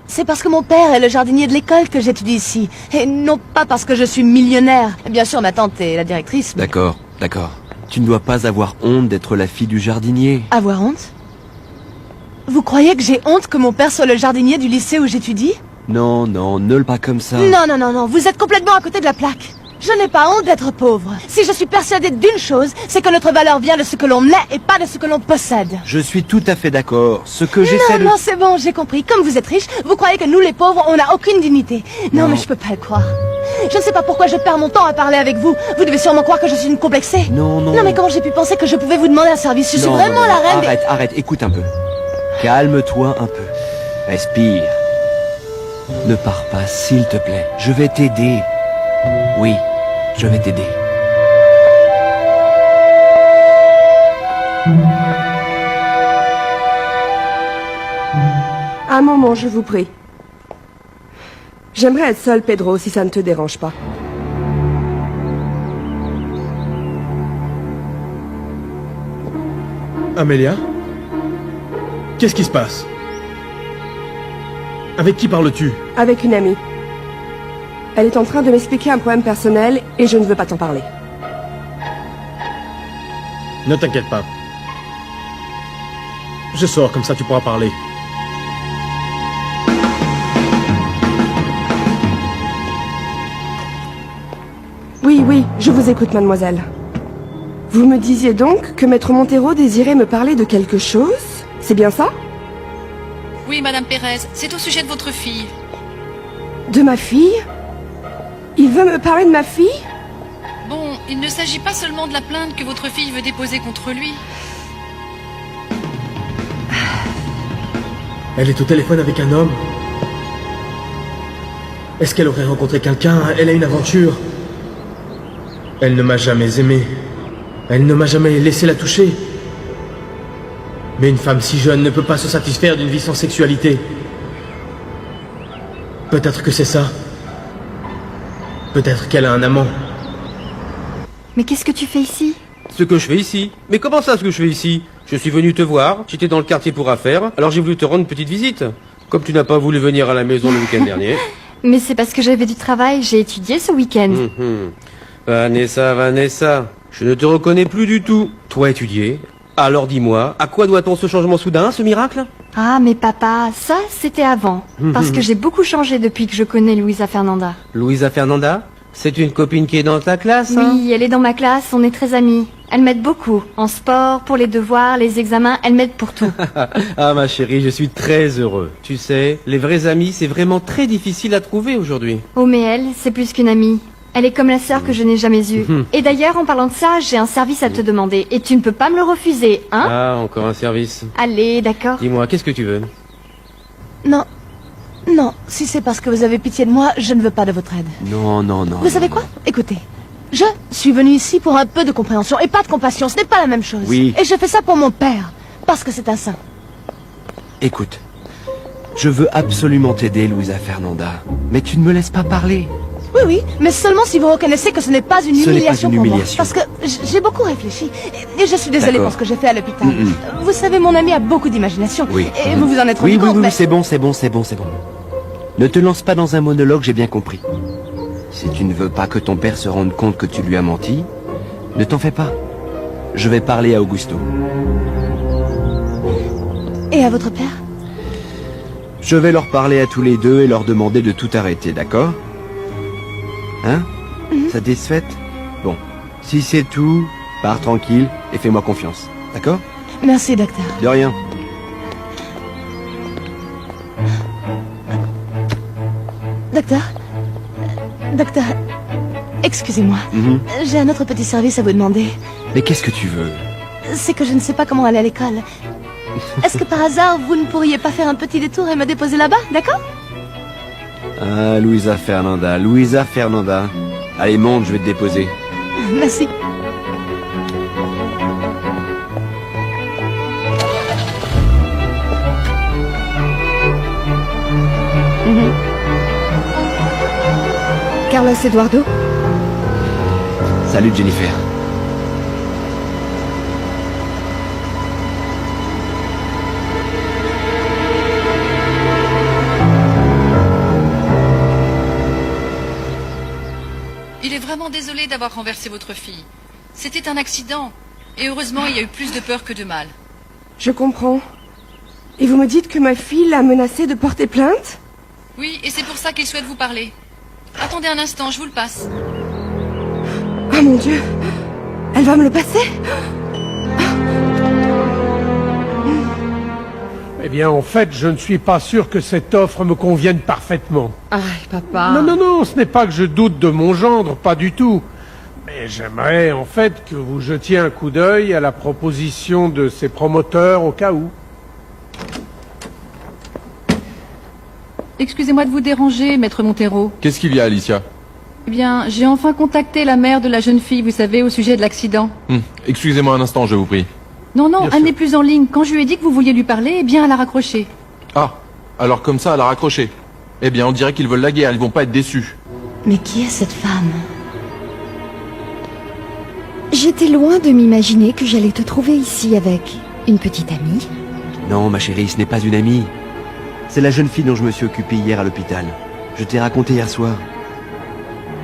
C'est parce que mon père est le jardinier de l'école que j'étudie ici. Et non pas parce que je suis millionnaire. Bien sûr, ma tante est la directrice, mais... D'accord, d'accord. Tu ne dois pas avoir honte d'être la fille du jardinier. Avoir honte? Vous croyez que j'ai honte que mon père soit le jardinier du lycée où j'étudie? Non, non, ne le pas comme ça. Non, non, non, non, vous êtes complètement à côté de la plaque. Je n'ai pas honte d'être pauvre. Si je suis persuadée d'une chose, c'est que notre valeur vient de ce que l'on est et pas de ce que l'on possède. Je suis tout à fait d'accord. Ce que j'essaie de... Non, c'est bon, j'ai compris. Comme vous êtes riche, vous croyez que nous les pauvres, on n'a aucune dignité. Non, mais je peux pas le croire. Je ne sais pas pourquoi je perds mon temps à parler avec vous. Vous devez sûrement croire que je suis une complexée. Non, non. Non, mais comment j'ai pu penser que je pouvais vous demander un service? Je suis vraiment la reine. Arrête, arrête, écoute un peu. Calme-toi un peu. Respire. Ne pars pas, s'il te plaît. Je vais t'aider. Oui, je vais t'aider. Un moment, je vous prie. J'aimerais être seule, Pedro, si ça ne te dérange pas. Amélia? Qu'est-ce qui se passe? Avec qui parles-tu? Avec une amie. Elle est en train de m'expliquer un problème personnel et je ne veux pas t'en parler. Ne t'inquiète pas. Je sors, comme ça tu pourras parler. Oui, oui, je vous écoute, mademoiselle. Vous me disiez donc que Maître Montero désirait me parler de quelque chose? C'est bien ça? Oui, Madame Pérez, c'est au sujet de votre fille. De ma fille? Il veut me parler de ma fille? Bon, il ne s'agit pas seulement de la plainte que votre fille veut déposer contre lui. Elle est au téléphone avec un homme. Est-ce qu'elle aurait rencontré quelqu'un? Elle a une aventure. Elle ne m'a jamais aimé. Elle ne m'a jamais laissé la toucher. Mais une femme si jeune ne peut pas se satisfaire d'une vie sans sexualité. Peut-être que c'est ça. Peut-être qu'elle a un amant. Mais qu'est-ce que tu fais ici? Ce que je fais ici? Mais comment ça, ce que je fais ici? Je suis venu te voir, j'étais dans le quartier pour affaires, alors j'ai voulu te rendre une petite visite. Comme tu n'as pas voulu venir à la maison le week-end dernier. Mais c'est parce que j'avais du travail, j'ai étudié ce week-end. Vanessa, je ne te reconnais plus du tout. Toi étudier? Alors dis-moi, à quoi doit-on ce changement soudain, ce miracle? Ah, mais papa, ça, c'était avant. Parce que j'ai beaucoup changé depuis que je connais Louisa Fernanda. Louisa Fernanda? C'est une copine qui est dans ta classe, hein? Oui, elle est dans ma classe, on est très amis. Elle m'aide beaucoup. En sport, pour les devoirs, les examens, elle m'aide pour tout. Ah ma chérie, je suis très heureux. Tu sais, les vrais amis, c'est vraiment très difficile à trouver aujourd'hui. Oh, mais elle, c'est plus qu'une amie. Elle est comme la sœur que je n'ai jamais eue. Et d'ailleurs, en parlant de ça, j'ai un service à te demander. Et tu ne peux pas me le refuser, hein? Ah, encore un service. Allez, d'accord. Dis-moi, qu'est-ce que tu veux? Non. Non, si c'est parce que vous avez pitié de moi, je ne veux pas de votre aide. Non, non, non. Vous savez quoi? Écoutez. Je suis venue ici pour un peu de compréhension et pas de compassion. Ce n'est pas la même chose. Oui. Et je fais ça pour mon père. Parce que c'est un saint. Écoute, je veux absolument t'aider, Louisa Fernanda. Mais tu ne me laisses pas parler. Oui, oui, mais seulement si vous reconnaissez que ce n'est pas une Ce n'est pas humiliation une pour moi. humiliation. Parce que j'ai beaucoup réfléchi. Et je suis désolée D'accord. pour ce que j'ai fait à l'hôpital. Vous savez, mon ami a beaucoup d'imagination. Oui. Et vous vous en êtes rendu Oui, oui, compte, oui, mais... c'est bon, c'est bon, c'est bon, c'est bon. Ne te lance pas dans un monologue, j'ai bien compris. Si tu ne veux pas que ton père se rende compte que tu lui as menti, ne t'en fais pas. Je vais parler à Augusto. Et à votre père? Je vais leur parler à tous les deux et leur demander de tout arrêter, d'accord? Hein? Ça te défaite? Bon, si c'est tout, pars tranquille et fais-moi confiance, d'accord? Merci, docteur. De rien. Docteur? Docteur, excusez-moi. J'ai un autre petit service à vous demander. Mais qu'est-ce que tu veux? C'est que je ne sais pas comment aller à l'école. Est-ce que par hasard, vous ne pourriez pas faire un petit détour et me déposer là-bas, d'accord? Ah, Louisa Fernanda, Louisa Fernanda. Allez, monte, je vais te déposer. Merci. Carlos Eduardo? Salut, Jennifer. vraiment désolée d'avoir renversé votre fille. C'était un accident. Et heureusement, il y a eu plus de peur que de mal. Je comprends. Et vous me dites que ma fille l'a menacé de porter plainte? Oui, et c'est pour ça qu'il souhaite vous parler. Attendez un instant, je vous le passe. Oh mon Dieu! Elle va me le passer? Eh bien, en fait, je ne suis pas sûr que cette offre me convienne parfaitement. Aïe, papa. Non, ce n'est pas que je doute de mon gendre, pas du tout. Mais j'aimerais, en fait, que vous jetiez un coup d'œil à la proposition de ces promoteurs au cas où. Excusez-moi de vous déranger, maître Montero. Qu'est-ce qu'il y a, Alicia? Eh bien, j'ai enfin contacté la mère de la jeune fille, vous savez, au sujet de l'accident. Excusez-moi un instant, je vous prie. Non, Bien elle sûr. n'est plus en ligne. Quand je lui ai dit que vous vouliez lui parler, eh bien, elle a raccroché. Ah, alors comme ça, elle a raccroché. Eh bien, on dirait qu'ils veulent la guerre, ils vont pas être déçus. Mais qui est cette femme? J'étais loin de m'imaginer que j'allais te trouver ici avec une petite amie. Non, ma chérie, ce n'est pas une amie. C'est la jeune fille dont je me suis occupé hier à l'hôpital. Je t'ai raconté hier soir.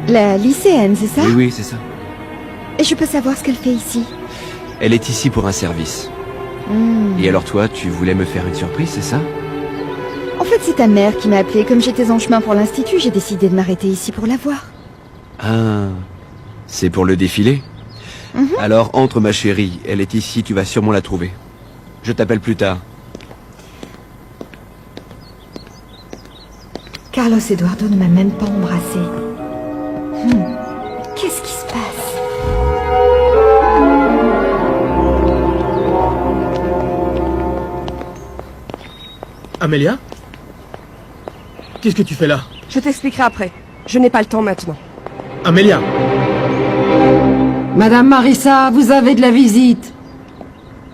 La lycéenne, c'est ça? Oui, c'est ça. Et je peux savoir ce qu'elle fait ici? Elle est ici pour un service. Et alors toi, tu voulais me faire une surprise, c'est ça? En fait, c'est ta mère qui m'a appelée. Comme j'étais en chemin pour l'institut, j'ai décidé de m'arrêter ici pour la voir. Ah, c'est pour le défilé? Alors, entre ma chérie, elle est ici, tu vas sûrement la trouver. Je t'appelle plus tard. Carlos Eduardo ne m'a même pas embrassé. Qu'est-ce qui se passe? Amélia? Qu'est-ce que tu fais là? Je t'expliquerai après. Je n'ai pas le temps maintenant. Amélia! Madame Marissa, vous avez de la visite.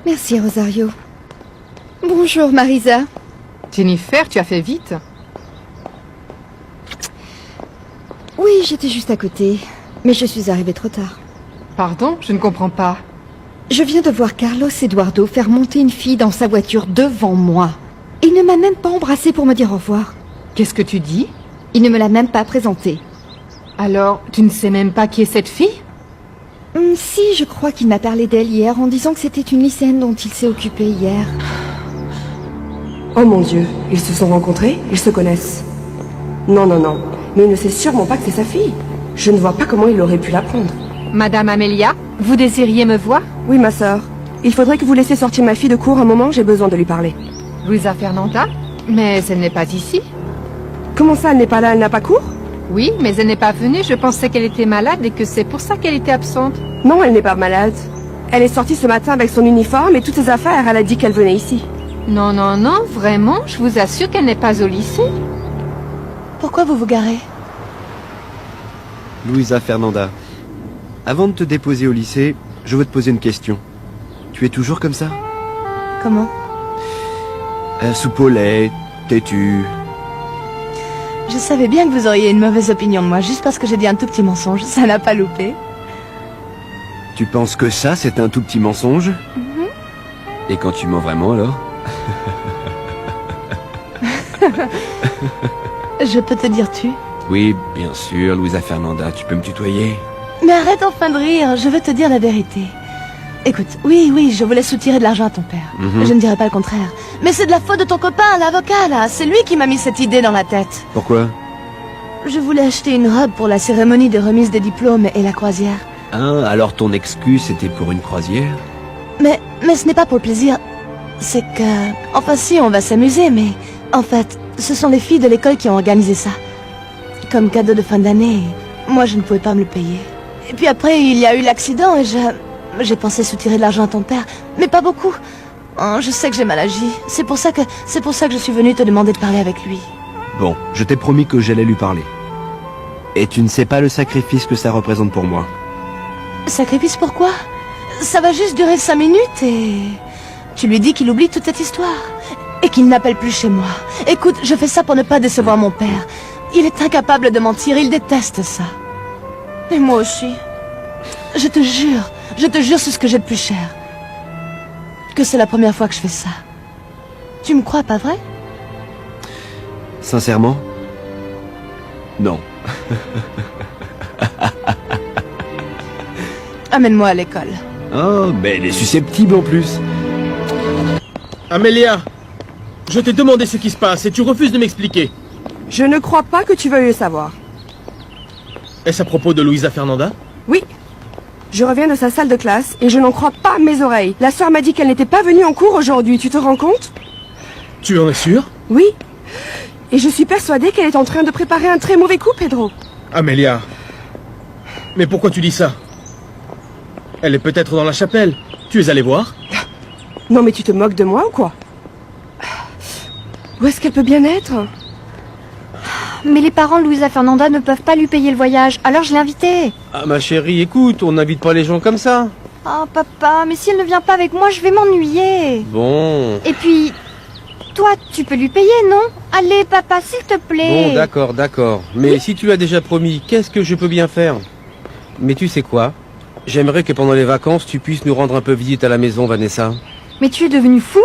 Merci, Rosario. Bonjour, Marisa. Jennifer, tu as fait vite. Oui, j'étais juste à côté, mais je suis arrivée trop tard. Pardon, je ne comprends pas. Je viens de voir Carlos Eduardo faire monter une fille dans sa voiture devant moi. Il ne m'a même pas embrassée pour me dire au revoir. Qu'est-ce que tu dis? Il ne me l'a même pas présentée. Alors, tu ne sais même pas qui est cette fille? Si, je crois qu'il m'a parlé d'elle hier en disant que c'était une lycéenne dont il s'est occupé hier. Oh mon Dieu, ils se sont rencontrés? Ils se connaissent? Non. Mais il ne sait sûrement pas que c'est sa fille. Je ne vois pas comment il aurait pu l'apprendre. Madame Amélia, vous désiriez me voir? Oui, ma sœur. Il faudrait que vous laissiez sortir ma fille de cours un moment, j'ai besoin de lui parler. Louisa Fernanda? Mais elle n'est pas ici. Comment ça, elle n'est pas là, elle n'a pas cours? Oui, mais elle n'est pas venue. Je pensais qu'elle était malade et que c'est pour ça qu'elle était absente. Non, elle n'est pas malade. Elle est sortie ce matin avec son uniforme et toutes ses affaires. Elle a dit qu'elle venait ici. Non, vraiment, je vous assure qu'elle n'est pas au lycée. Pourquoi vous vous garez? Louisa Fernanda, avant de te déposer au lycée, je veux te poser une question. Tu es toujours comme ça? Comment? Soupe au lait, têtue. Je savais bien que vous auriez une mauvaise opinion de moi, juste parce que j'ai dit un tout petit mensonge. Ça n'a pas loupé. Tu penses que ça, c'est un tout petit mensonge? Et quand tu mens vraiment, alors? Je peux te dire tu? Oui, bien sûr, Louisa Fernanda, tu peux me tutoyer. Mais arrête enfin de rire, je veux te dire la vérité. Écoute, oui, je voulais soutirer de l'argent à ton père. Je ne dirais pas le contraire. Mais c'est de la faute de ton copain, l'avocat, là. C'est lui qui m'a mis cette idée dans la tête. Pourquoi? Je voulais acheter une robe pour la cérémonie de remise des diplômes et la croisière. Ah, alors ton excuse, c'était pour une croisière? Mais ce n'est pas pour le plaisir. C'est que... Enfin si, on va s'amuser, mais... En fait, ce sont les filles de l'école qui ont organisé ça. Comme cadeau de fin d'année. Moi, je ne pouvais pas me le payer. Et puis après, il y a eu l'accident et j'ai pensé soutirer de l'argent à ton père. Mais pas beaucoup. Oh, je sais que j'ai mal agi. C'est pour ça que je suis venue te demander de parler avec lui. Bon, je t'ai promis que j'allais lui parler. Et tu ne sais pas le sacrifice que ça représente pour moi. Sacrifice pourquoi? Ça va juste durer 5 minutes et... Tu lui dis qu'il oublie toute cette histoire. Et qu'il n'appelle plus chez moi. Écoute, je fais ça pour ne pas décevoir mon père. Il est incapable de mentir, il déteste ça. Et moi aussi. Je te jure sur ce que j'ai de plus cher. Que c'est la première fois que je fais ça. Tu me crois, pas vrai? Sincèrement? Non. Amène-moi à l'école. Oh, mais elle est susceptible en plus. Amelia, je t'ai demandé ce qui se passe et tu refuses de m'expliquer. Je ne crois pas que tu veuilles le savoir. Est-ce à propos de Luisa Fernanda? Oui. Je reviens de sa salle de classe et je n'en crois pas mes oreilles. La sœur m'a dit qu'elle n'était pas venue en cours aujourd'hui, tu te rends compte? Tu en es sûr? Oui. Et je suis persuadée qu'elle est en train de préparer un très mauvais coup, Pedro. Amelia. Mais pourquoi tu dis ça? Elle est peut-être dans la chapelle. Tu es allé voir? Non mais tu te moques de moi ou quoi? Où est-ce qu'elle peut bien être? Mais les parents de Luisa Fernanda ne peuvent pas lui payer le voyage, alors je l'ai invitée. Ah ma chérie, écoute, on n'invite pas les gens comme ça. Oh papa, mais si elle ne vient pas avec moi, je vais m'ennuyer. Bon. Et puis, toi, tu peux lui payer, non? Allez papa, s'il te plaît. Bon, d'accord, d'accord. Mais si tu as déjà promis, qu'est-ce que je peux bien faire? Mais tu sais quoi? J'aimerais que pendant les vacances, tu puisses nous rendre un peu visite à la maison, Vanessa. Mais tu es devenu fou?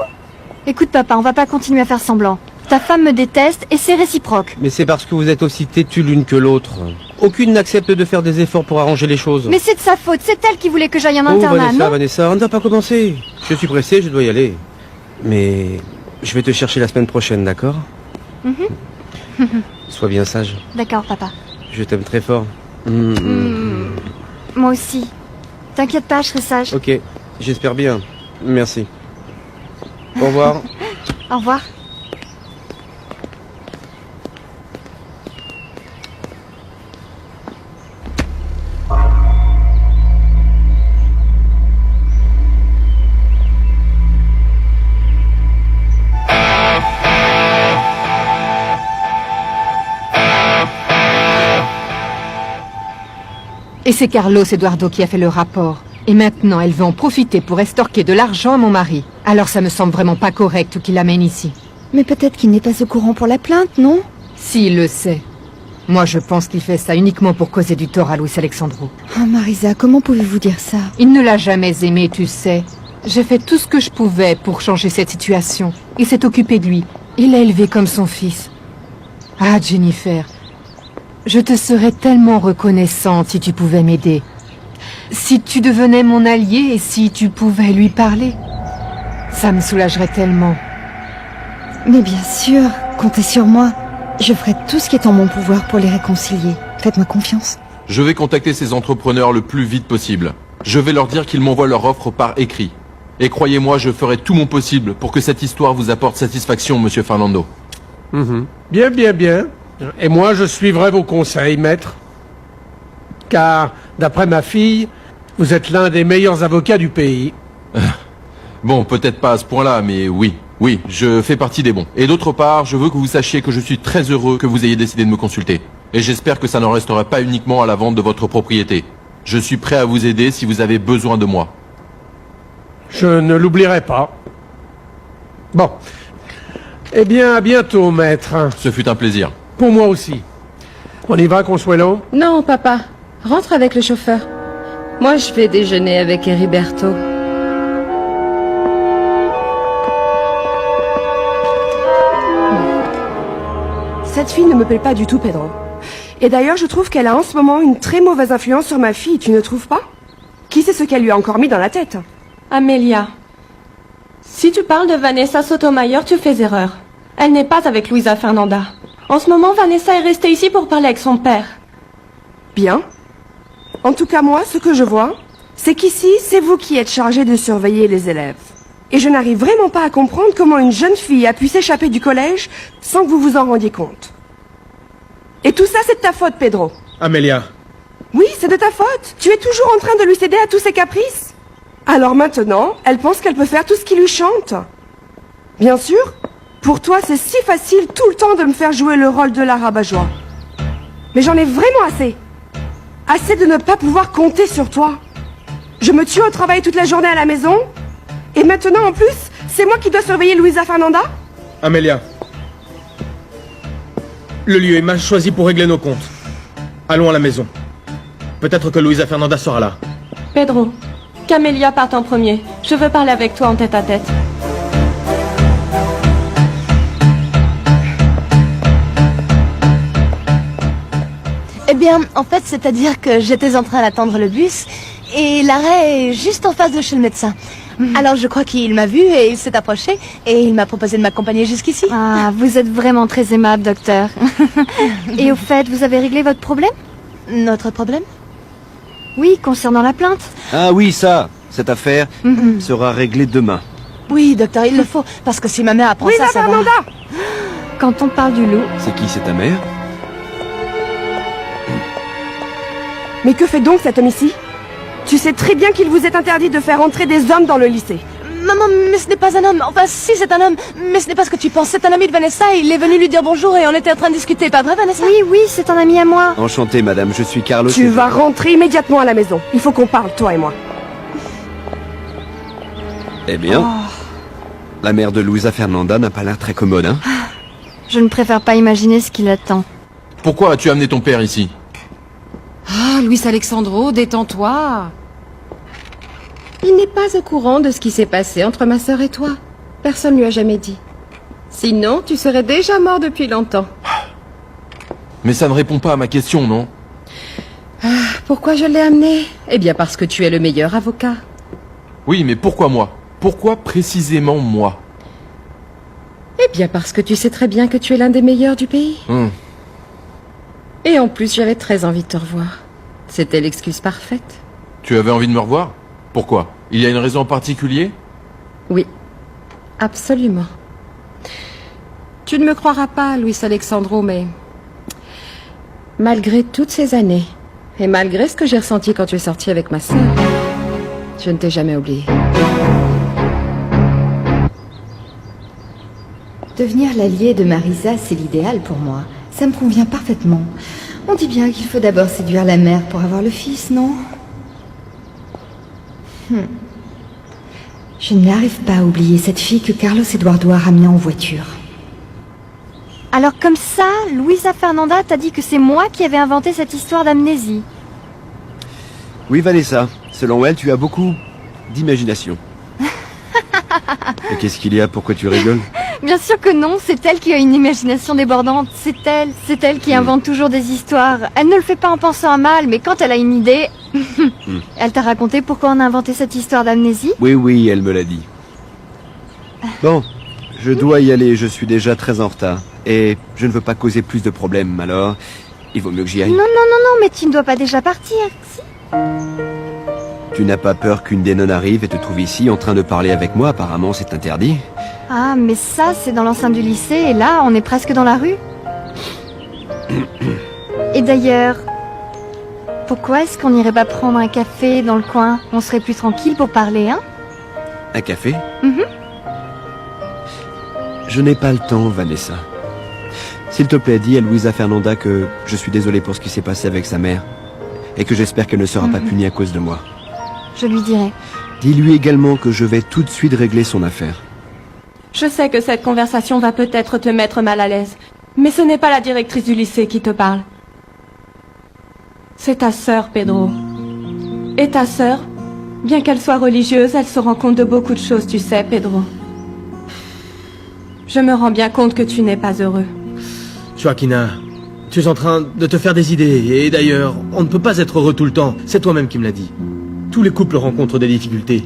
Écoute papa, on va pas continuer à faire semblant. Ta femme me déteste et c'est réciproque. Mais c'est parce que vous êtes aussi têtues l'une que l'autre. Aucune n'accepte de faire des efforts pour arranger les choses. Mais c'est de sa faute, c'est elle qui voulait que j'aille en Oh internat, Vanessa, non? Vanessa, on ne va pas commencer. Je suis pressé, je dois y aller. Mais je vais te chercher la semaine prochaine, d'accord? Sois bien sage. D'accord papa. Je t'aime très fort. Moi aussi. T'inquiète pas, je serai sage. Ok, j'espère bien. Merci. Au revoir. Au revoir. Et c'est Carlos Eduardo qui a fait le rapport. Et maintenant, elle veut en profiter pour estorquer de l'argent à mon mari. Alors ça me semble vraiment pas correct qu'il l'amène ici. Mais peut-être qu'il n'est pas au courant pour la plainte, non? S'il le sait. Moi, je pense qu'il fait ça uniquement pour causer du tort à Luis Alexandro. Oh Marisa, comment pouvez-vous dire ça? Il ne l'a jamais aimé, tu sais. J'ai fait tout ce que je pouvais pour changer cette situation. Il s'est occupé de lui. Il l'a élevé comme son fils. Ah, Jennifer, je te serais tellement reconnaissante si tu pouvais m'aider. Si tu devenais mon allié et si tu pouvais lui parler. Ça me soulagerait tellement. Mais bien sûr, comptez sur moi. Je ferai tout ce qui est en mon pouvoir pour les réconcilier. Faites-moi confiance. Je vais contacter ces entrepreneurs le plus vite possible. Je vais leur dire qu'ils m'envoient leur offre par écrit. Et croyez-moi, je ferai tout mon possible pour que cette histoire vous apporte satisfaction, monsieur Fernando. Bien, bien, bien. Et moi, je suivrai vos conseils, maître. Car, d'après ma fille, vous êtes l'un des meilleurs avocats du pays. Bon, peut-être pas à ce point-là, mais oui. Oui, je fais partie des bons. Et d'autre part, je veux que vous sachiez que je suis très heureux que vous ayez décidé de me consulter. Et j'espère que ça n'en restera pas uniquement à la vente de votre propriété. Je suis prêt à vous aider si vous avez besoin de moi. Je ne l'oublierai pas. Bon. Eh bien, à bientôt, maître. Ce fut un plaisir. Pour moi aussi. On y va, Consuelo? Non, papa. Rentre avec le chauffeur. Moi, je vais déjeuner avec Heriberto. Cette fille ne me plaît pas du tout, Pedro. Et d'ailleurs, je trouve qu'elle a en ce moment une très mauvaise influence sur ma fille, tu ne trouves pas? Qui sait ce qu'elle lui a encore mis dans la tête? Amelia, si tu parles de Vanessa Sotomayor, tu fais erreur. Elle n'est pas avec Luisa Fernanda. En ce moment, Vanessa est restée ici pour parler avec son père. Bien. En tout cas, moi, ce que je vois, c'est qu'ici, c'est vous qui êtes chargé de surveiller les élèves. Et je n'arrive vraiment pas à comprendre comment une jeune fille a pu s'échapper du collège sans que vous vous en rendiez compte. Et tout ça, c'est de ta faute, Pedro. Amelia. Oui, c'est de ta faute. Tu es toujours en train de lui céder à tous ses caprices. Alors maintenant, elle pense qu'elle peut faire tout ce qui lui chante. Bien sûr, pour toi, c'est si facile tout le temps de me faire jouer le rôle de la rabat-joie. Mais j'en ai vraiment assez. Assez de ne pas pouvoir compter sur toi. Je me tue au travail toute la journée à la maison. Et maintenant, en plus, c'est moi qui dois surveiller Luisa Fernanda? Amelia. Le lieu est mal choisi pour régler nos comptes. Allons à la maison. Peut-être que Luisa Fernanda sera là. Pedro, qu'Amelia parte en premier. Je veux parler avec toi en tête-à-tête. Eh bien, en fait, c'est-à-dire que j'étais en train d'attendre le bus Et l'arrêt est juste en face de chez le médecin. Alors je crois qu'il m'a vu et il s'est approché et il m'a proposé de m'accompagner jusqu'ici. Ah, vous êtes vraiment très aimable, docteur. Et au fait, vous avez réglé votre problème? Notre problème? Oui, concernant la plainte. Ah oui, cette affaire sera réglée demain. Oui, docteur, il le faut. Parce que si ma mère apprend ça, ça va... Quand on parle du loup... C'est qui, c'est ta mère? Mais que fait donc cet homme ici? Tu sais très bien qu'il vous est interdit de faire entrer des hommes dans le lycée. Maman, mais ce n'est pas un homme. Enfin, si, c'est un homme. Mais ce n'est pas ce que tu penses. C'est un ami de Vanessa. Il est venu lui dire bonjour et on était en train de discuter. Pas vrai, Vanessa? Oui, c'est un ami à moi. Enchanté, madame. Je suis Carlos. Tu vas rentrer immédiatement à la maison. Il faut qu'on parle, toi et moi. Eh bien, la mère de Luisa Fernanda n'a pas l'air très commode, hein? Je ne préfère pas imaginer ce qui l'attend. Pourquoi as-tu amené ton père ici? Ah, Luis Alexandro, détends-toi. Il n'est pas au courant de ce qui s'est passé entre ma sœur et toi. Personne ne lui a jamais dit. Sinon, tu serais déjà mort depuis longtemps. Mais ça ne répond pas à ma question, non? Pourquoi je l'ai amené? Eh bien parce que tu es le meilleur avocat. Oui, mais pourquoi moi? Pourquoi précisément moi? Eh bien parce que tu sais très bien que tu es l'un des meilleurs du pays. Et en plus, j'avais très envie de te revoir. C'était l'excuse parfaite. Tu avais envie de me revoir? Pourquoi? Il y a une raison en particulier? Oui, absolument. Tu ne me croiras pas, Luis Alexandro, mais... malgré toutes ces années, et malgré ce que j'ai ressenti quand tu es sorti avec ma sœur, je ne t'ai jamais oublié. Devenir l'allié de Marisa, c'est l'idéal pour moi. Ça me convient parfaitement. On dit bien qu'il faut d'abord séduire la mère pour avoir le fils, non? Je n'arrive pas à oublier cette fille que Carlos Eduardo a ramenée en voiture. Alors comme ça, Luisa Fernanda t'a dit que c'est moi qui avais inventé cette histoire d'amnésie. Oui, Vanessa. Selon elle, tu as beaucoup d'imagination. Et qu'est-ce qu'il y a? Pourquoi tu rigoles? Bien sûr que non, c'est elle qui a une imagination débordante. C'est elle qui invente toujours des histoires. Elle ne le fait pas en pensant à mal, mais quand elle a une idée... Elle t'a raconté pourquoi on a inventé cette histoire d'amnésie? Oui, elle me l'a dit. Bon, je dois y aller, je suis déjà très en retard. Et je ne veux pas causer plus de problèmes, alors il vaut mieux que j'y aille. Non, mais tu ne dois pas déjà partir, si? Tu n'as pas peur qu'une des nonnes arrive et te trouve ici en train de parler avec moi? Apparemment, c'est interdit. Ah, mais ça, c'est dans l'enceinte du lycée, et là, on est presque dans la rue. Et d'ailleurs, pourquoi est-ce qu'on n'irait pas prendre un café dans le coin? On serait plus tranquille pour parler, hein? Un café? Je n'ai pas le temps, Vanessa. S'il te plaît, dis à Luisa Fernanda que je suis désolé pour ce qui s'est passé avec sa mère et que j'espère qu'elle ne sera pas punie à cause de moi. Je lui dirai. Dis-lui également que je vais tout de suite régler son affaire. Je sais que cette conversation va peut-être te mettre mal à l'aise, mais ce n'est pas la directrice du lycée qui te parle. C'est ta sœur, Pedro. Et ta sœur, bien qu'elle soit religieuse, elle se rend compte de beaucoup de choses, tu sais, Pedro. Je me rends bien compte que tu n'es pas heureux. Joaquina, tu es en train de te faire des idées. Et d'ailleurs, on ne peut pas être heureux tout le temps. C'est toi-même qui me l'as dit. Tous les couples rencontrent des difficultés.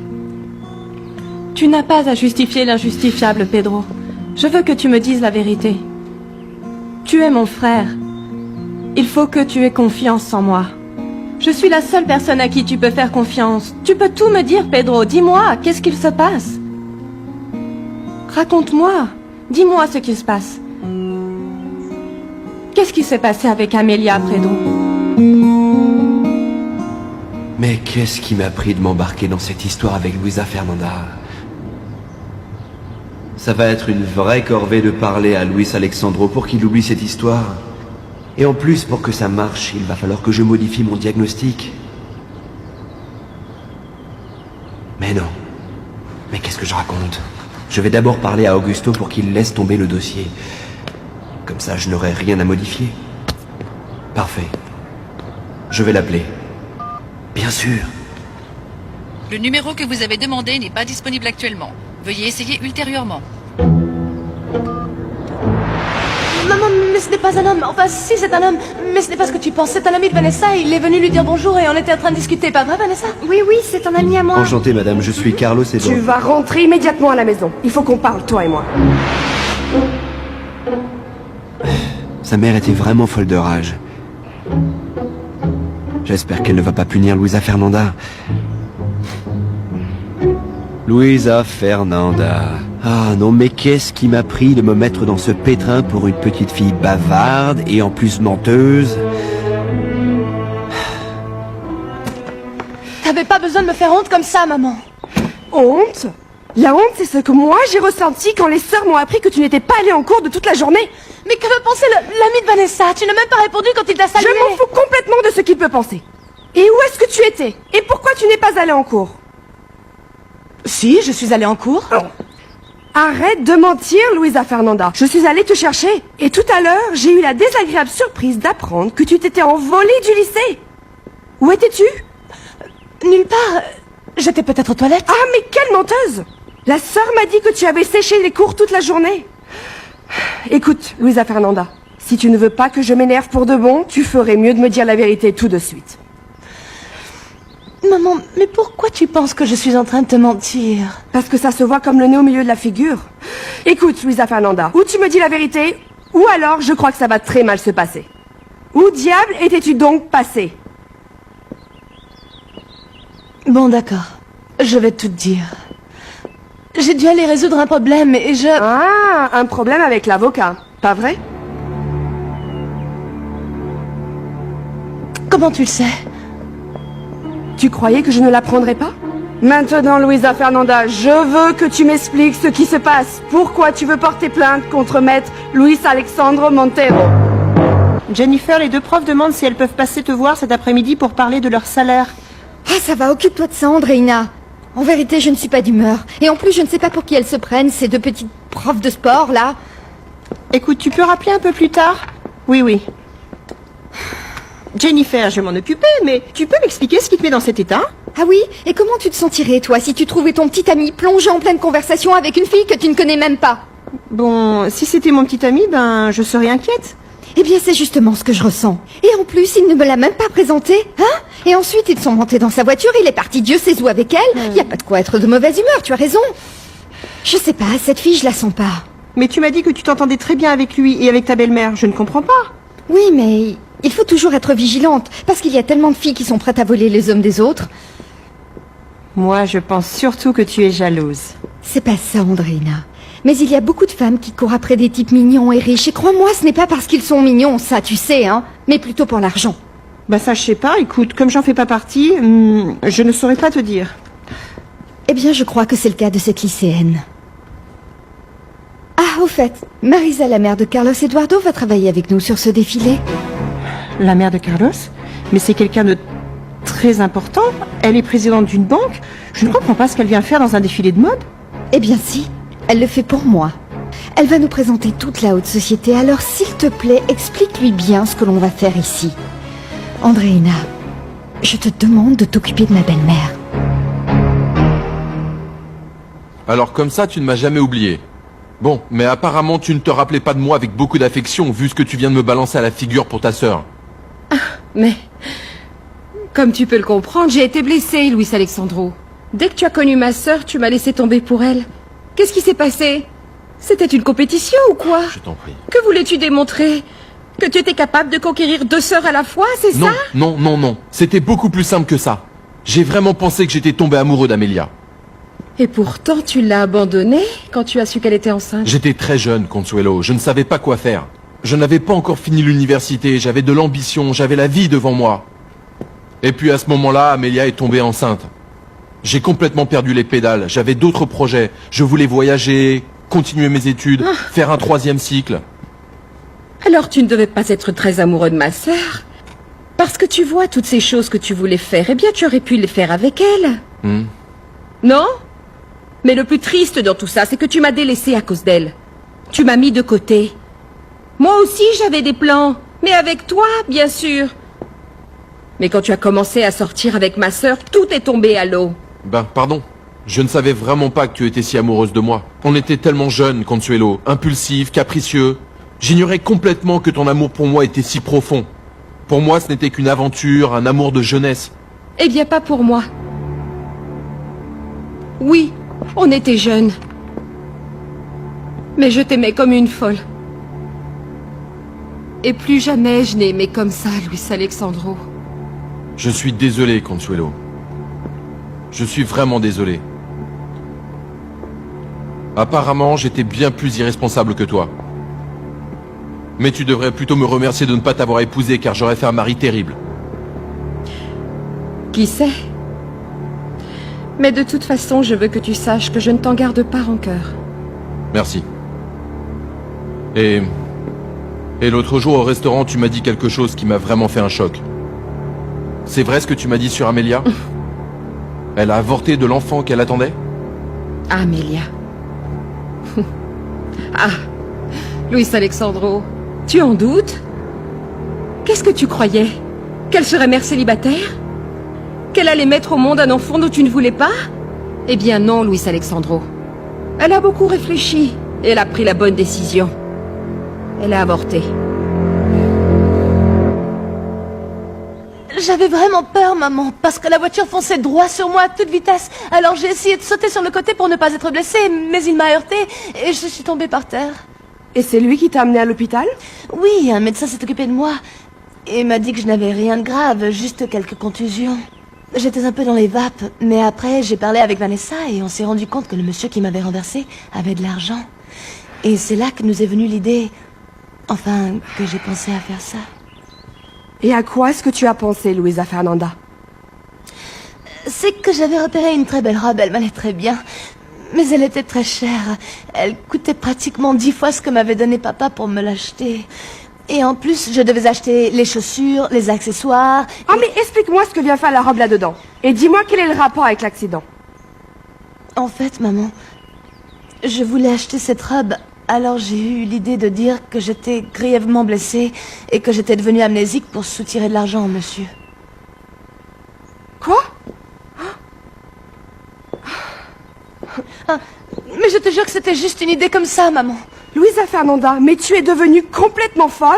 Tu n'as pas à justifier l'injustifiable, Pedro. Je veux que tu me dises la vérité. Tu es mon frère. Il faut que tu aies confiance en moi. Je suis la seule personne à qui tu peux faire confiance. Tu peux tout me dire, Pedro. Dis-moi, qu'est-ce qu'il se passe? Raconte-moi. Dis-moi ce qui se passe. Qu'est-ce qui s'est passé avec Amelia, Pedro? Mais qu'est-ce qui m'a pris de m'embarquer dans cette histoire avec Luisa Fernanda? Ça va être une vraie corvée de parler à Luis Alexandro pour qu'il oublie cette histoire. Et en plus, pour que ça marche, il va falloir que je modifie mon diagnostic. Mais non. Mais qu'est-ce que je raconte? Je vais d'abord parler à Augusto pour qu'il laisse tomber le dossier. Comme ça, je n'aurai rien à modifier. Parfait. Je vais l'appeler. Bien sûr. Le numéro que vous avez demandé n'est pas disponible actuellement. Veuillez essayer ultérieurement. Maman, mais ce n'est pas un homme. Enfin, si, c'est un homme. Mais ce n'est pas ce que tu penses. C'est un ami de Vanessa. Il est venu lui dire bonjour et on était en train de discuter. Pas vrai, Vanessa? Oui, c'est un ami à moi. Enchanté, madame, je suis Carlos Eduardo. Tu vas rentrer immédiatement à la maison. Il faut qu'on parle, toi et moi. Sa mère était vraiment folle de rage. J'espère qu'elle ne va pas punir Luisa Fernanda. Luisa Fernanda. Ah non, mais qu'est-ce qui m'a pris de me mettre dans ce pétrin pour une petite fille bavarde et en plus menteuse? T'avais pas besoin de me faire honte comme ça, maman. Honte? La honte, c'est ce que moi j'ai ressenti quand les sœurs m'ont appris que tu n'étais pas allée en cours de toute la journée. Mais que veut penser l'ami de Vanessa? Tu n'as même pas répondu quand il t'a salué. Je m'en fous complètement de ce qu'il peut penser. Et où est-ce que tu étais? Et pourquoi tu n'es pas allée en cours? Si, je suis allée en cours. Oh. Arrête de mentir, Luisa Fernanda. Je suis allée te chercher. Et tout à l'heure, j'ai eu la désagréable surprise d'apprendre que tu t'étais envolée du lycée. Où étais-tu? Nulle part. J'étais peut-être aux toilettes. Ah, mais quelle menteuse! La sœur m'a dit que tu avais séché les cours toute la journée. Écoute, Luisa Fernanda, si tu ne veux pas que je m'énerve pour de bon, tu ferais mieux de me dire la vérité tout de suite. Maman, mais pourquoi tu penses que je suis en train de te mentir? Parce que ça se voit comme le nez au milieu de la figure. Écoute, Luisa Fernanda, ou tu me dis la vérité, ou alors je crois que ça va très mal se passer. Où diable étais-tu donc passé? Bon, d'accord. Je vais tout te dire. J'ai dû aller résoudre un problème et je... Ah, un problème avec l'avocat, pas vrai? Comment tu le sais? Tu croyais que je ne l'apprendrais pas? Maintenant, Luisa Fernanda, je veux que tu m'expliques ce qui se passe. Pourquoi tu veux porter plainte contre maître Luis Alexandro Montero? Jennifer, les deux profs demandent si elles peuvent passer te voir cet après-midi pour parler de leur salaire. Ah, ça va, occupe-toi de ça, Andreina. En vérité, je ne suis pas d'humeur. Et en plus, je ne sais pas pour qui elles se prennent, ces deux petites profs de sport, là. Écoute, tu peux rappeler un peu plus tard? Oui. Jennifer, je vais m'en occuper, mais tu peux m'expliquer ce qui te met dans cet état? Ah oui? Et comment tu te sentirais, toi, si tu trouvais ton petit ami plongé en pleine conversation avec une fille que tu ne connais même pas? Bon, si c'était mon petit ami, ben, je serais inquiète. Eh bien, c'est justement ce que je ressens. Et en plus, il ne me l'a même pas présenté, hein? Et ensuite, ils sont montés dans sa voiture, il est parti Dieu sait où avec elle. Y a pas de quoi être de mauvaise humeur, tu as raison. Je sais pas, cette fille, je la sens pas. Mais tu m'as dit que tu t'entendais très bien avec lui et avec ta belle-mère, je ne comprends pas. Oui, mais il faut toujours être vigilante, parce qu'il y a tellement de filles qui sont prêtes à voler les hommes des autres. Moi, je pense surtout que tu es jalouse. C'est pas ça, Andreina. Mais il y a beaucoup de femmes qui courent après des types mignons et riches. Et crois-moi, ce n'est pas parce qu'ils sont mignons, ça, tu sais, hein. Mais plutôt pour l'argent. Bah ça, je sais pas. Écoute, comme j'en fais pas partie, je ne saurais pas te dire. Eh bien, je crois que c'est le cas de cette lycéenne. Ah, au fait, Marisa, la mère de Carlos Eduardo, va travailler avec nous sur ce défilé. La mère de Carlos? Mais c'est quelqu'un de très important. Elle est présidente d'une banque. Je ne comprends pas ce qu'elle vient faire dans un défilé de mode. Eh bien si, elle le fait pour moi. Elle va nous présenter toute la haute société, alors s'il te plaît, explique-lui bien ce que l'on va faire ici. Andreina, je te demande de t'occuper de ma belle-mère. Alors comme ça, tu ne m'as jamais oublié. Bon, mais apparemment tu ne te rappelais pas de moi avec beaucoup d'affection, vu ce que tu viens de me balancer à la figure pour ta sœur. Mais, comme tu peux le comprendre, j'ai été blessée, Luis Alexandro. Dès que tu as connu ma sœur, tu m'as laissé tomber pour elle. Qu'est-ce qui s'est passé? C'était une compétition ou quoi? Je t'en prie. Que voulais-tu démontrer? Que tu étais capable de conquérir deux sœurs à la fois, c'est ça? Non. C'était beaucoup plus simple que ça. J'ai vraiment pensé que j'étais tombé amoureux d'Amelia. Et pourtant, tu l'as abandonnée quand tu as su qu'elle était enceinte. J'étais très jeune, Consuelo. Je ne savais pas quoi faire. Je n'avais pas encore fini l'université. J'avais de l'ambition. J'avais la vie devant moi. Et puis à ce moment-là, Amelia est tombée enceinte. J'ai complètement perdu les pédales. J'avais d'autres projets. Je voulais voyager, continuer mes études, faire un 3e cycle. Alors tu ne devais pas être très amoureux de ma sœur. Parce que tu vois toutes ces choses que tu voulais faire, eh bien tu aurais pu les faire avec elle. Non? Mais le plus triste dans tout ça, c'est que tu m'as délaissé à cause d'elle. Tu m'as mis de côté. Moi aussi j'avais des plans, mais avec toi, bien sûr. Mais quand tu as commencé à sortir avec ma sœur, tout est tombé à l'eau. Ben, pardon. Je ne savais vraiment pas que tu étais si amoureuse de moi. On était tellement jeunes, Consuelo, impulsifs, capricieux. J'ignorais complètement que ton amour pour moi était si profond. Pour moi, ce n'était qu'une aventure, un amour de jeunesse. Eh bien, pas pour moi. Oui, on était jeunes. Mais je t'aimais comme une folle. Et plus jamais je n'ai aimé comme ça, Luis Alexandro. Je suis désolé, Consuelo. Je suis vraiment désolé. Apparemment, j'étais bien plus irresponsable que toi. Mais tu devrais plutôt me remercier de ne pas t'avoir épousé, car j'aurais fait un mari terrible. Qui sait? Mais de toute façon, je veux que tu saches que je ne t'en garde pas rancœur. Merci. Et l'autre jour au restaurant, tu m'as dit quelque chose qui m'a vraiment fait un choc. C'est vrai ce que tu m'as dit sur Amelia? Elle a avorté de l'enfant qu'elle attendait? Amelia. Ah, Luis Alexandro, tu en doutes? Qu'est-ce que tu croyais? Qu'elle serait mère célibataire? Qu'elle allait mettre au monde un enfant dont tu ne voulais pas? Eh bien non, Luis Alexandro. Elle a beaucoup réfléchi et elle a pris la bonne décision. Elle a avorté. J'avais vraiment peur, maman, parce que la voiture fonçait droit sur moi à toute vitesse. Alors j'ai essayé de sauter sur le côté pour ne pas être blessée, mais il m'a heurté et je suis tombée par terre. Et c'est lui qui t'a amené à l'hôpital? Oui, un médecin s'est occupé de moi et m'a dit que je n'avais rien de grave, juste quelques contusions. J'étais un peu dans les vapes, mais après j'ai parlé avec Vanessa et on s'est rendu compte que le monsieur qui m'avait renversé avait de l'argent. Et c'est là que nous est venue l'idée, enfin, que j'ai pensé à faire ça. Et à quoi est-ce que tu as pensé, Luisa Fernanda? C'est que j'avais repéré une très belle robe, elle m'allait très bien. Mais elle était très chère. Elle coûtait pratiquement 10 fois ce que m'avait donné papa pour me l'acheter. Et en plus, je devais acheter les chaussures, les accessoires... Oh, mais explique-moi ce que vient faire la robe là-dedans. Et dis-moi quel est le rapport avec l'accident. En fait, maman, je voulais acheter cette robe... Alors j'ai eu l'idée de dire que j'étais grièvement blessée et que j'étais devenue amnésique pour soutirer de l'argent au monsieur. Quoi? Ah, mais je te jure que c'était juste une idée comme ça, maman. Luisa Fernanda, mais tu es devenue complètement folle?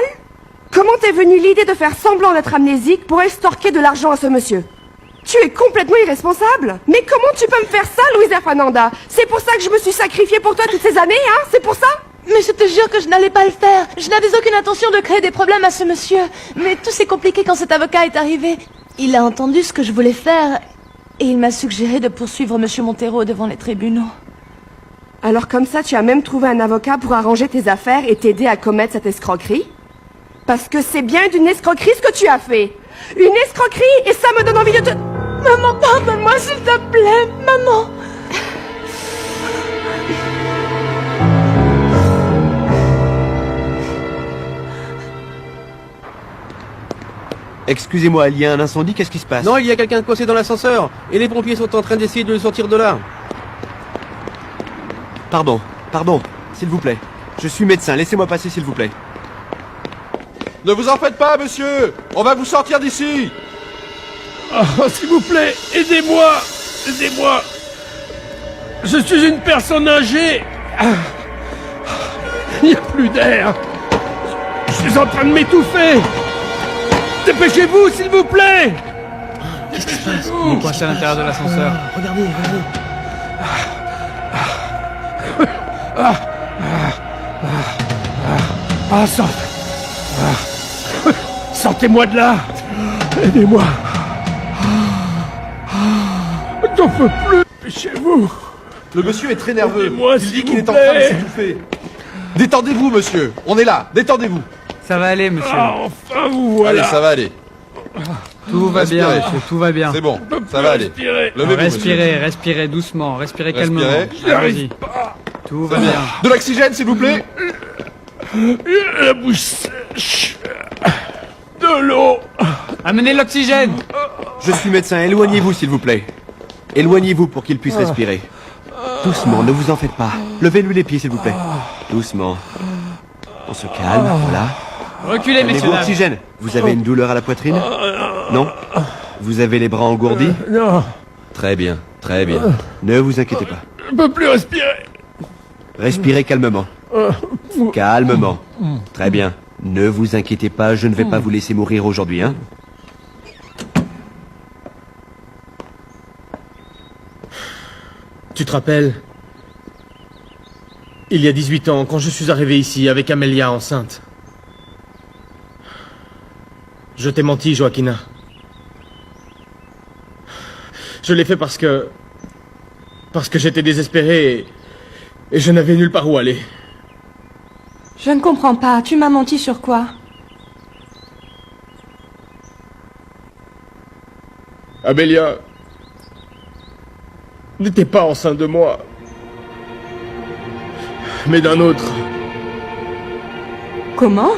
Comment t'es venue l'idée de faire semblant d'être amnésique pour extorquer de l'argent à ce monsieur? Tu es complètement irresponsable. Mais comment tu peux me faire ça, Luisa Fernanda? C'est pour ça que je me suis sacrifiée pour toi toutes ces années, hein? C'est pour ça? Mais je te jure que je n'allais pas le faire. Je n'avais aucune intention de créer des problèmes à ce monsieur. Mais tout s'est compliqué quand cet avocat est arrivé. Il a entendu ce que je voulais faire et il m'a suggéré de poursuivre monsieur Montero devant les tribunaux. Alors comme ça, tu as même trouvé un avocat pour arranger tes affaires et t'aider à commettre cette escroquerie? Parce que c'est bien d'une escroquerie ce que tu as fait. Une escroquerie et ça me donne envie de te... Maman, pardonne-moi s'il te plaît, maman. Excusez-moi, il y a un incendie, qu'est-ce qui se passe? Non, il y a quelqu'un coincé dans l'ascenseur et les pompiers sont en train d'essayer de le sortir de là. Pardon, s'il vous plaît. Je suis médecin, laissez-moi passer s'il vous plaît. Ne vous en faites pas, monsieur! On va vous sortir d'ici! Oh, s'il vous plaît, aidez-moi! Aidez-moi! Je suis une personne âgée! Il n'y a plus d'air! Je suis en train de m'étouffer! Dépêchez-vous, s'il vous plaît! Qu'est-ce qui se passe? Il est coincé à l'intérieur de l'ascenseur. Regardez. Sortez-moi de là! Aidez-moi! J'en peux plus! Dépêchez-vous! Le monsieur est très nerveux. Aidez-moi, Il dit s'il qu'il vous est en train de plaît. s'étouffer. Détendez-vous, monsieur. On est là. Détendez-vous. Ça va aller, monsieur. Ah, enfin, vous voilà! Allez, ça va aller. Tout va bien, Respirez. monsieur, tout va bien. C'est bon, ça va aller. respirer. Levez-vous, Respirez, respirez doucement, respirez calmement. Respirez. Allez-y. Tout va bien. De l'oxygène, s'il vous plaît. La bouche sèche. De l'eau. Amenez l'oxygène. Je suis médecin, éloignez-vous s'il vous plaît. Éloignez-vous pour qu'il puisse respirer. Doucement, ne vous en faites pas. Levez-lui les pieds s'il vous plaît. Doucement. On se calme, voilà. Reculez, messieurs, Avez-vous dames. oxygène? Vous avez une douleur à la poitrine? Non? Vous avez les bras engourdis? Non, Très bien, très bien. Ne vous inquiétez pas. je peux plus respirer. Respirez calmement. Calmement. Très bien. Ne vous inquiétez pas, je ne vais pas vous laisser mourir aujourd'hui, hein. Tu te rappelles? Il y a 18 ans, quand je suis arrivé ici avec Amelia enceinte. Je t'ai menti, Joaquina. Je l'ai fait parce que j'étais désespéré et je n'avais nulle part où aller. Je ne comprends pas. Tu m'as menti sur quoi? Amelia n'était pas enceinte de moi, mais d'un autre. Comment?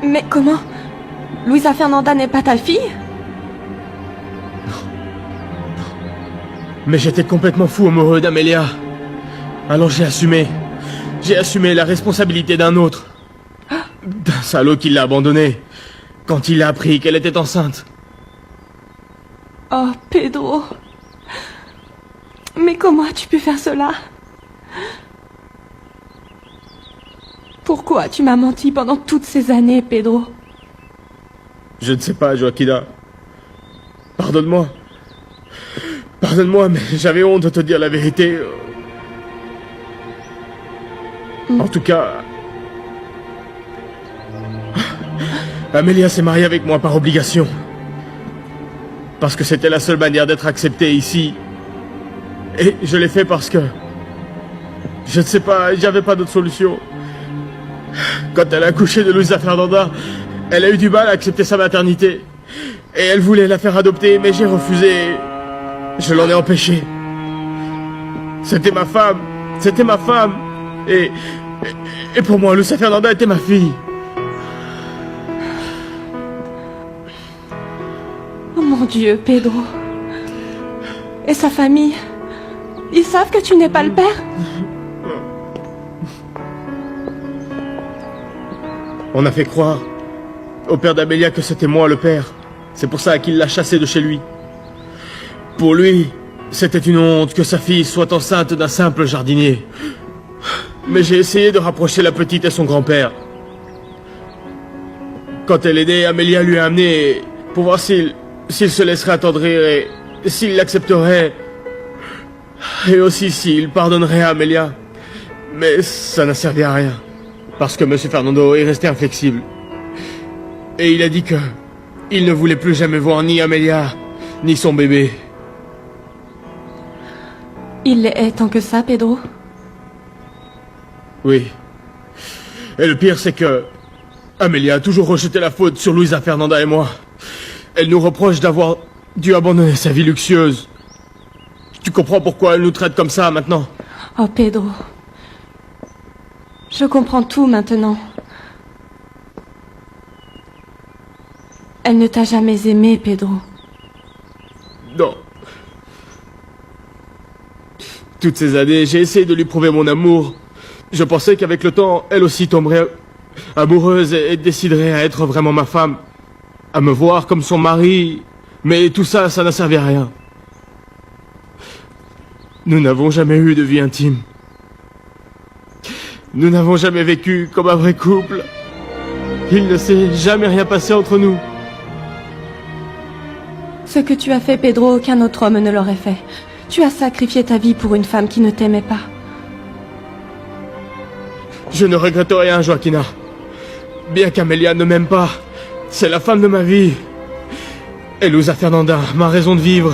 Mais comment? Luisa Fernanda n'est pas ta fille? Mais j'étais complètement fou amoureux d'Amelia. Alors j'ai assumé. J'ai assumé la responsabilité d'un autre. D'un salaud qui l'a abandonnée quand il a appris qu'elle était enceinte. Oh, Pedro. Mais comment as-tu pu faire cela? Pourquoi tu m'as menti pendant toutes ces années, Pedro? Je ne sais pas, Joaquina. Pardonne-moi. Pardonne-moi, mais j'avais honte de te dire la vérité. En tout cas... Amelia s'est mariée avec moi par obligation. Parce que c'était la seule manière d'être acceptée ici. Et je l'ai fait parce que... Je ne sais pas, j'avais pas d'autre solution. Quand elle a accouché de Luisa Fernanda, elle a eu du mal à accepter sa maternité. Et elle voulait la faire adopter, mais j'ai refusé. Je l'en ai empêché. C'était ma femme. C'était ma femme. Et pour moi, Luisa Fernanda était ma fille. Oh mon Dieu, Pedro. Et sa famille? Ils savent que tu n'es pas le père? On a fait croire au père d'Amelia que c'était moi le père. C'est pour ça qu'il l'a chassé de chez lui. Pour lui, c'était une honte que sa fille soit enceinte d'un simple jardinier. Mais j'ai essayé de rapprocher la petite et son grand-père. Quand elle est née, Amelia lui a amené pour voir s'il se laisserait attendrir et s'il l'accepterait. Et aussi s'il pardonnerait à Amelia. Mais ça n'a servi à rien. Parce que M. Fernando est resté inflexible. Et il a dit que il ne voulait plus jamais voir ni Amelia, ni son bébé. Il les hait tant que ça, Pedro? Oui. Et le pire, c'est que Amelia a toujours rejeté la faute sur Luisa Fernanda et moi. Elle nous reproche d'avoir dû abandonner sa vie luxueuse. Tu comprends pourquoi elle nous traite comme ça maintenant? Oh, Pedro. Je comprends tout maintenant. Elle ne t'a jamais aimé, Pedro. Non. Toutes ces années, j'ai essayé de lui prouver mon amour. Je pensais qu'avec le temps, elle aussi tomberait amoureuse et déciderait à être vraiment ma femme. À me voir comme son mari. Mais tout ça, ça n'a servi à rien. Nous n'avons jamais eu de vie intime. Nous n'avons jamais vécu comme un vrai couple. Il ne s'est jamais rien passé entre nous. Ce que tu as fait, Pedro, aucun autre homme ne l'aurait fait. Tu as sacrifié ta vie pour une femme qui ne t'aimait pas. Je ne regrette rien, Joaquina. Bien qu'Amelia ne m'aime pas, c'est la femme de ma vie. Et Luisa Fernanda, ma raison de vivre.